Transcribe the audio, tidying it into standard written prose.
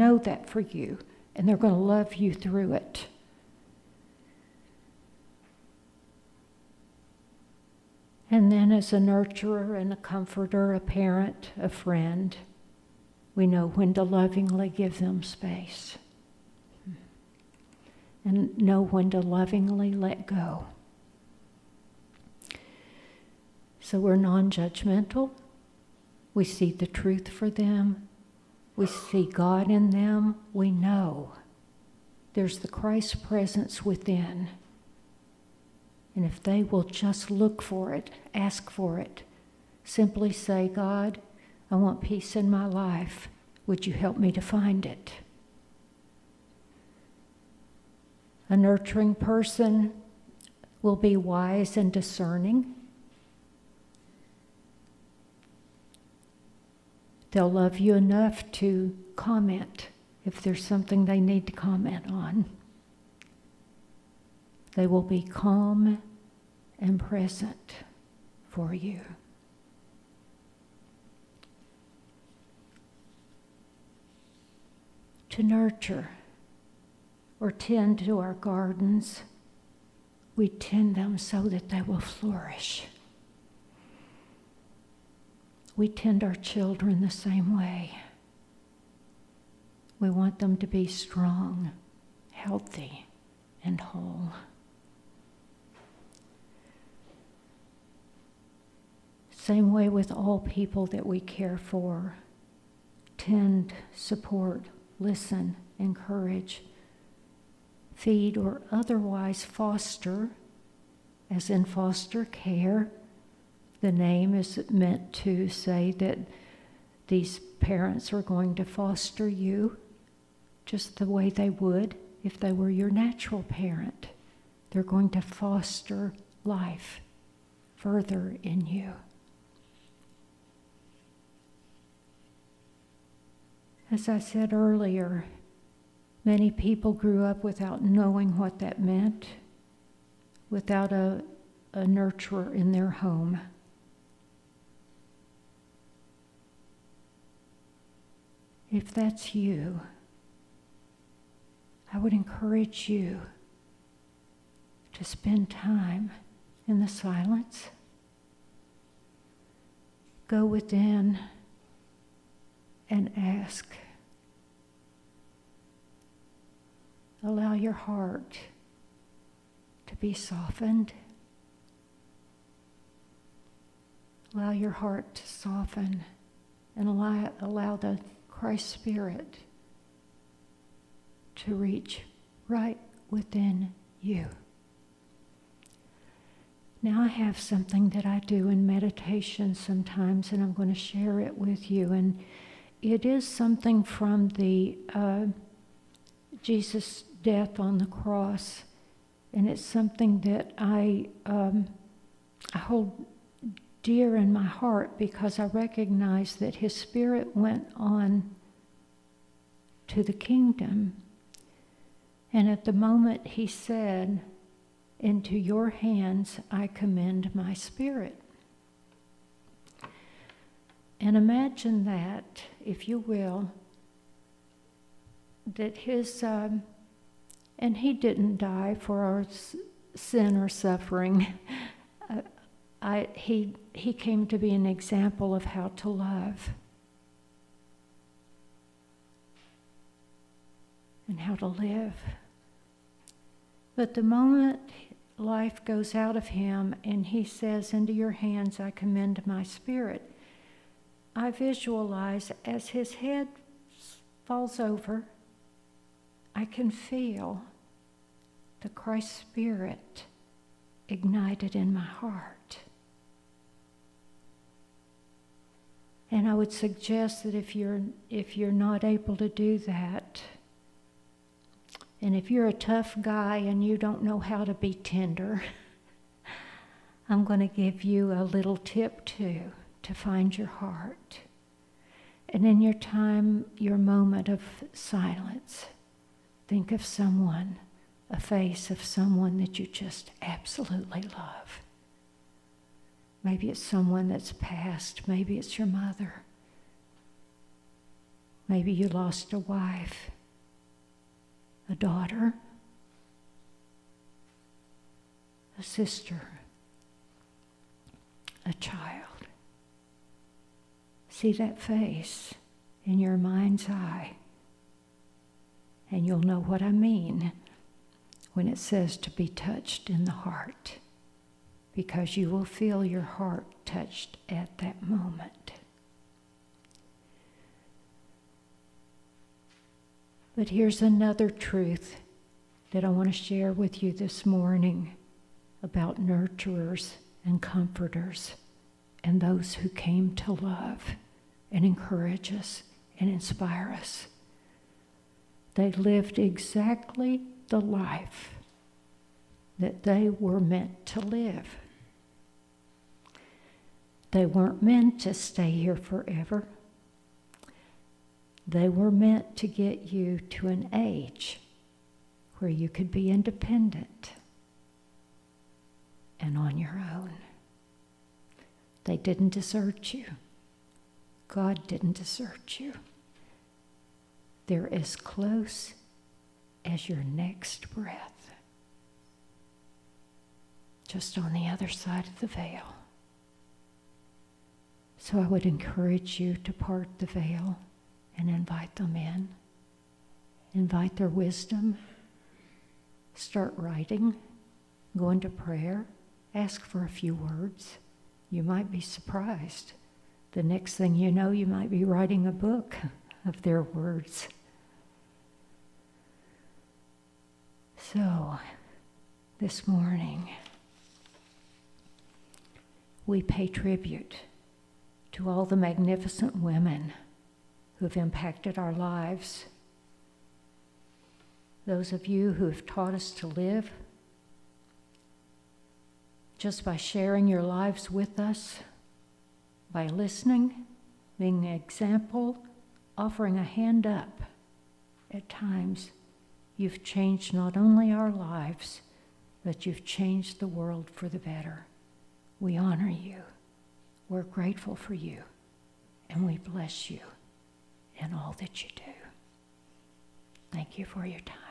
know that for you, and they're going to love you through it. And then as a nurturer and a comforter, a parent, a friend, we know when to lovingly give them space and know when to lovingly let go. So we're non-judgmental. We see the truth for them. We see God in them. We know there's the Christ presence within. And if they will just look for it, ask for it, simply say, God, I want peace in my life. Would you help me to find it? A nurturing person will be wise and discerning. They'll love you enough to comment if there's something they need to comment on. They will be calm and present for you. To nurture or tend to our gardens, we tend them so that they will flourish. We tend our children the same way. We want them to be strong, healthy, and whole. Same way with all people that we care for. Tend, support, listen, encourage, feed, or otherwise foster, as in foster care. The name is meant to say that these parents are going to foster you just the way they would if they were your natural parent. They're going to foster life further in you. As I said earlier, many people grew up without knowing what that meant, without a nurturer in their home. If that's you, I would encourage you to spend time in the silence. Go within and ask. Allow your heart to be softened. Allow your heart to soften and allow the Christ Spirit to reach right within you. Now I have something that I do in meditation sometimes, and I'm going to share it with you. And it is something from the Jesus' death on the cross, and it's something that I hold dear in my heart because I recognize that his Spirit went on to the kingdom. And at the moment he said, "Into your hands I commend my spirit." And imagine that, if you will, that his, and he didn't die for our sin or suffering. He came to be an example of how to love and how to live. But the moment life goes out of him and he says, "Into your hands I commend my spirit," I visualize as his head falls over, I can feel the Christ Spirit ignited in my heart. And I would suggest that if you're not able to do that, and if you're a tough guy and you don't know how to be tender, I'm going to give you a little tip too, to find your heart. And in your time, your moment of silence, think of someone, a face of someone that you just absolutely love. Maybe it's someone that's passed. Maybe it's your mother. Maybe you lost a wife, a daughter, a sister, a child. See that face in your mind's eye, and you'll know what I mean when it says to be touched in the heart, because you will feel your heart touched at that moment. But here's another truth that I want to share with you this morning about nurturers and comforters and those who came to love and encourage us and inspire us. They lived exactly the life that they were meant to live. They weren't meant to stay here forever. They were meant to get you to an age where you could be independent and on your own. They didn't desert you. God didn't desert you. They're as close as your next breath, just on the other side of the veil. So I would encourage you to part the veil and invite them in. Invite their wisdom. Start writing. Go into prayer. Ask for a few words. You might be surprised. The next thing you know, you might be writing a book of their words. So, this morning, we pay tribute to all the magnificent women who have impacted our lives. Those of you who have taught us to live just by sharing your lives with us, by listening, being an example, offering a hand up. At times, you've changed not only our lives, but you've changed the world for the better. We honor you. We're grateful for you, and we bless you in all that you do. Thank you for your time.